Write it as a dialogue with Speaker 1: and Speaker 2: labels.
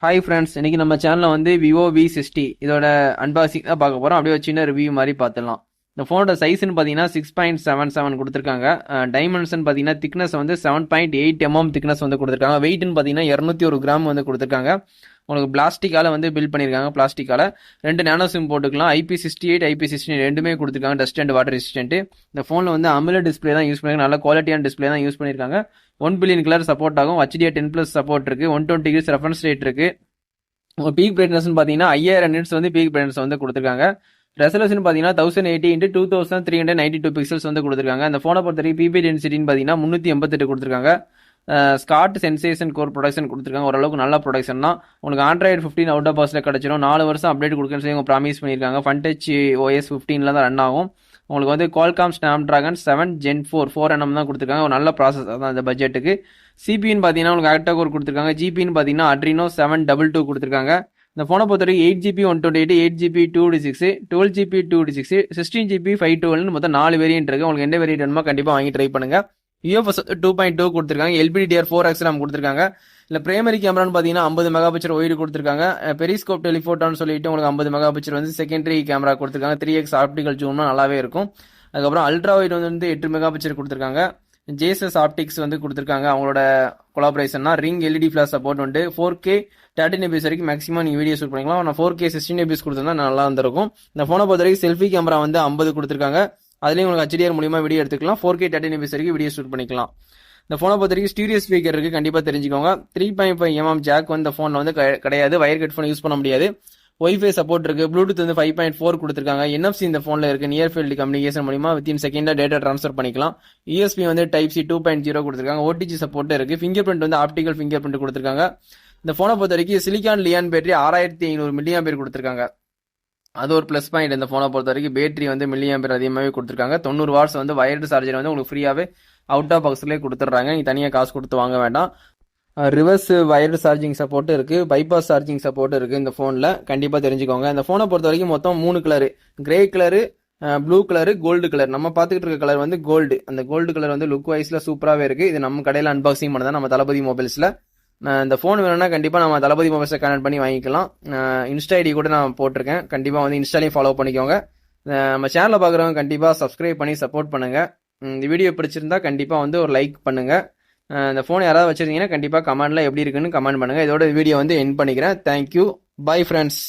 Speaker 1: Hi friends, இன்னைக்கு நம்ம சேனலில் வந்து விவோ V60 இதோட அன்பாக்சிங் தான் பார்க்க போகிறோம். அப்படியே ஒரு சின்ன ரிவ்யூ மாதிரி பார்த்துடலாம். இந்த ஃபோனோட சைஸ்ன்னு பார்த்தீங்கன்னா 6.77 கொடுத்துருக்காங்க. டைமென்ஷன் பார்த்தீங்கன்னா திக்னஸ் வந்து 7.8 mm திக்னஸ் வந்து கொடுத்துருக்காங்க. வெயிட்னு பார்த்தீங்கன்னா 201 கிராம் வந்து கொடுத்துருக்காங்க. உங்களுக்கு பிளாஸ்டிக்கால வந்து பில்ட் பண்ணியிருக்காங்க. பிளாஸ்டிக்கால 2 நேனோ சிம் போட்டுக்கலாம். IP68 IP69 ரெண்டுமே கொடுத்துருக்காங்க. Dust and water resistant. இந்த ஃபோனில் வந்து AMOLED டிஸ்பிளே தான் யூஸ் பண்ணியிருக்காங்க. நல்ல குவாலிட்டியான டிஸ்பிளே தான் யூஸ் பண்ணியிருக்காங்க. 1 பில்லியன் கலர் சப்போர்ட் ஆகும். HDR10+ சப்போர்ட் இருக்கு. 120 டிகிரிஸ் ரெஃபரன்ஸ் ரேட் இருக்கு. உங்க பீக் பிரைட்னஸ் பார்த்தீங்கன்னா 5000 நிட்ஸ் வந்து பீக் பிரைட்னஸ் வந்து கொடுத்துருக்காங்க. ரெசல்யூஷன் பார்த்தீங்கன்னா 1080 x 2392 பிக்சல்ஸ் வந்து கொடுத்துருக்காங்க. அந்த ஃபோனை பொறுத்த வரைக்கும் பிபி டென்சிட்டின்னு பார்த்தீங்கன்னா 388 கொடுத்துருக்காங்க. ஸ்காட் சென்சேஷன் கோர் ப்ரொடக்ஷன் கொடுத்துருக்காங்க. ஓரளவுக்கு நல்ல ப்ரொடக்ஷன் தான். உங்களுக்கு Android 15 அவுட் ஆஃப் பாக்ஸில் கிடச்சிடும். 4 வருஷம் அப்டேட் கொடுக்குன்னு சொல்லி ப்ராமிஸ் பண்ணியிருக்காங்க. FunTouch OS 15 தான் ரன் ஆகும். உங்களுக்கு வந்து Qualcomm Snapdragon 7 Gen 4 தான் கொடுத்துருக்காங்க. ஒரு நல்ல ப்ராசஸ் தான் இந்த பட்ஜெட்டுக்கு. சிபின்னு பார்த்தீங்கன்னா உங்களுக்கு ஆக்டா கோர் கொடுத்துருக்காங்க. ஜிபின்னு பார்த்தீங்கன்னா Adreno 722 கொடுத்துருக்காங்க. இந்த ஃபோனை பொறுத்த வரைக்கும் 8GB 128, 8GB 256, 12GB 256, 16GB 512 மொத்தம் 4 வேரியன்ட் இருக்கு. உங்களுக்கு எந்த வேரியன்ட் வேணுமோ கண்டிப்பாக வாங்கி ட்ரை பண்ணுங்க. UFS 2.2 கொடுத்துருக்காங்க. LPDDR4X RAM கொடுத்துருக்காங்க. இல்லை பிரைமரி கேமரான்னு பார்த்தீங்கன்னா 50 மெகாபிக்சல் ஒய்டு கொடுத்துருக்காங்க. பெரிஸ்கோப் டெலிஃபோட்டோன்னு சொல்லிட்டு உங்களுக்கு 50 மெகாபிக்சல் வந்து செகண்டரி கேமரா கொடுத்துருக்காங்க. 3x ஆப்டிகல் ஜூம்னா நல்லாவே இருக்கும். அதுக்கப்புறம் அல்ட்ரா வைட் வந்து 8 மெகாபிக்சல் கொடுத்துருக்காங்க. ஜேசஸ் ஆப்டிக்ஸ் வந்து கொடுத்துருக்காங்க. அவங்களோட கொலாபரேஷன்னா ரிங் LED ஃபிளாஷ் சப்போர்ட் வந்து 4K 13 fps வரைக்கும் மேக்ஸிமம் நீங்கள் வீடியோ ஷூட் பண்ணிக்கலாம். ஆனால் 4K 16 fps கொடுத்துருந்தா நல்லா இருந்திருக்கும். இந்த ஃபோனை பொறுத்த வரைக்கும் செல்ஃபி கேமரா வந்து 50 கொடுத்துருக்காங்க. அதுலேயும் உங்களுக்கு HDR மூலியமா வீடியோ எடுத்துக்கலாம். 4K 13 fps வரைக்கும் வீடியோ ஷூட் பண்ணிக்கலாம். இந்த ஃபோனை பொறுத்த வரைக்கும் ஸ்டீரியோ ஸ்பீக்கர் இருக்கு, கண்டிப்பாக தெரிஞ்சுக்கோங்க. 3.5 mm ஜாக் வந்து இந்த ஃபோனில் வந்து கிடையாது. வயர் ஹெட்ஃபோன் யூஸ் பண்ண முடியாது. ஒய்ஃபை சப்போர்ட் இருக்கு. ப்ளூடூத் வந்து 5.4 கொடுத்துருக்காங்க. NFC இந்த ஃபோனில் இருக்கு. நியர் ஃபீல்டு கம்யூனிகேஷன் மூலியமா வித்தின் செகண்டா டேட்டா ட்ரான்ஸ்ஃபர் பண்ணிக்கலாம். USB வந்து Type-C 2.0 கொடுத்துருக்காங்க. OTG சப்போர்ட் இருக்கு. ஃபிங்கர் பிரிண்ட் வந்து ஆப்டிகல் ஃபிங்கர் பிரிண்ட் கொடுத்துருக்காங்க. இந்த ஃபோனை பொறுத்த வரைக்கும் சிலிகான் லியான் பேட்டரி 6500 mAh கொடுத்துருக்காங்க. அது ஒரு ப்ளஸ் பாயிண்ட். இந்த ஃபோனை பொறுத்த வரைக்கும் பேட்டரி வந்து mAh அதிகமாகவே கொடுத்துருக்காங்க. 90 வாட்ஸ் வந்து வயர்டு சார்ஜர் வந்து உங்களுக்கு ஃப்ரீயாகவே அவுட் ஆஃப் பாக்ஸ்லேயே கொடுத்துட்றாங்க. நீங்கள் தனியாக காசு கொடுத்து வாங்க வேண்டாம். ரிவர்ஸ் வயர்டு சார்ஜிங் சப்போர்ட் இருக்கு. பைபாஸ் சார்ஜிங் சப்போர்ட் இருக்கு இந்த ஃபோனில், கண்டிப்பாக தெரிஞ்சுக்கோங்க. இந்த ஃபோனை பொறுத்த வரைக்கும் மொத்தம் 3 colour, grey colour, blue colour, gold colour. நம்ம பார்த்துக்கிட்டு இருக்க கலர் வந்து கோல்டு. அந்த கோல்டு கலர் வந்து லுக் வைஸ்ல சூப்பராகவே இருக்கு. இது நம்ம கடையில் அன்பாக்சிங் பண்ணதான் நம்ம தளபதி மொபைல்ஸில். இந்த ஃபோன் வேணும்னா கண்டிப்பாக நம்ம தளபதி மொபைல்ஸை கனெக்ட் பண்ணி வாங்கிக்கலாம். இன்ஸ்டா ஐடி கூட நான் போட்டிருக்கேன், கண்டிப்பாக வந்து இன்ஸ்டாலையும் ஃபாலோ பண்ணிக்கோங்க. நம்ம சேனலில் பார்க்குறவங்க கண்டிப்பாக சப்ஸ்கிரைப் பண்ணி சப்போர்ட் பண்ணுங்க. இந்த வீடியோ பிடிச்சிருந்தா கண்டிப்பாக வந்து ஒரு லைக் பண்ணுங்க. இந்த ஃபோன் யாராவது வச்சிருந்தீங்கன்னா கண்டிப்பாக கமெண்ட்ல எப்படி இருக்குன்னு கமெண்ட் பண்ணுங்க. இதோட வீடியோ வந்து எண்ட் பண்ணிக்கிறேன். Thank you, bye friends.